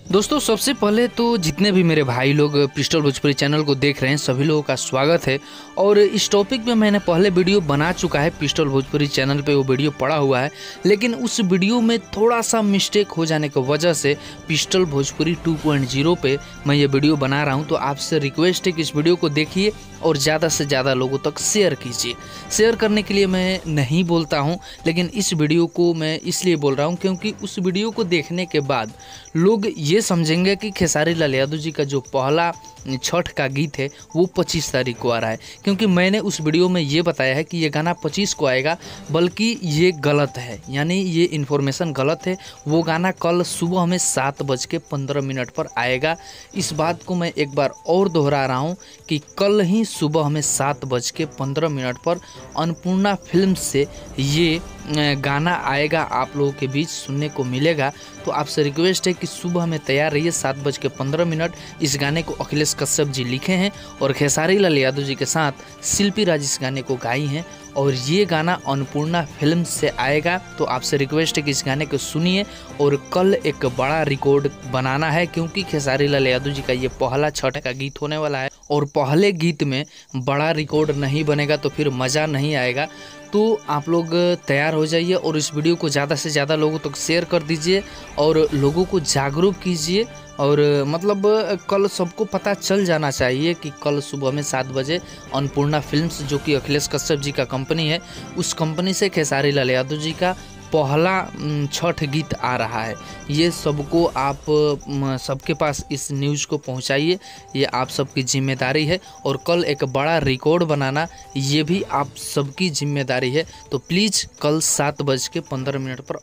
दोस्तों सबसे पहले तो जितने भी मेरे भाई लोग पिस्टल भोजपुरी चैनल को देख रहे हैं सभी लोगों का स्वागत है। और इस टॉपिक पे मैंने पहले वीडियो बना चुका है, पिस्टल भोजपुरी चैनल पे वो वीडियो पड़ा हुआ है, लेकिन उस वीडियो में थोड़ा सा मिस्टेक हो जाने की वजह से पिस्टल भोजपुरी 2.0 पे मैं ये वीडियो बना रहा हूँ। तो आपसे रिक्वेस्ट है कि इस वीडियो को देखिए और ज़्यादा से ज़्यादा लोगों तक शेयर कीजिए। शेयर करने के लिए मैं नहीं बोलता हूँ, लेकिन इस वीडियो को मैं इसलिए बोल रहा हूँ क्योंकि उस वीडियो को देखने के बाद लोग ये समझेंगे कि खेसारी लाल यादव जी का जो पहला छठ का गीत है वो 25 तारीख को आ रहा है। क्योंकि मैंने उस वीडियो में ये बताया है कि ये गाना 25 को आएगा, बल्कि ये गलत है, यानी ये इन्फॉर्मेशन गलत है। वो गाना कल सुबह में 7:15 पर आएगा। इस बात को मैं एक बार और दोहरा रहा हूँ कि कल ही सुबह में 7:15 पर अन्नपूर्णा फिल्म से ये गाना आएगा, आप लोगों के बीच सुनने को मिलेगा। तो आपसे रिक्वेस्ट है कि सुबह में तैयार रहिए 7:15। इस गाने को अखिलेश कश्यप जी लिखे हैं और खेसारी लाल यादव जी के साथ शिल्पी राज इस गाने को गाई हैं और ये गाना अन्नपूर्णा फिल्म से आएगा। तो आपसे रिक्वेस्ट है कि इस गाने को सुनिए और कल एक बड़ा रिकॉर्ड बनाना है, क्योंकि खेसारी लाल यादव जी का ये पहला छठ का गीत होने वाला है और पहले गीत में बड़ा रिकॉर्ड नहीं बनेगा तो फिर मज़ा नहीं आएगा। तो आप लोग तैयार हो जाइए और इस वीडियो को ज़्यादा से ज़्यादा लोगों तक शेयर कर दीजिए और लोगों को जागरूक कीजिए। और मतलब कल सबको पता चल जाना चाहिए कि कल सुबह में 7 बजे अन्नपूर्णा फिल्म्स, जो कि अखिलेश कश्यप जी का कंपनी है, उस कंपनी से खेसारी लाल यादव जी का पहला छठ गीत आ रहा है। ये सबको आप सबके पास इस न्यूज़ को पहुंचाइए, ये आप सबकी जिम्मेदारी है। और कल एक बड़ा रिकॉर्ड बनाना ये भी आप सबकी जिम्मेदारी है। तो प्लीज़ कल 7:15 पर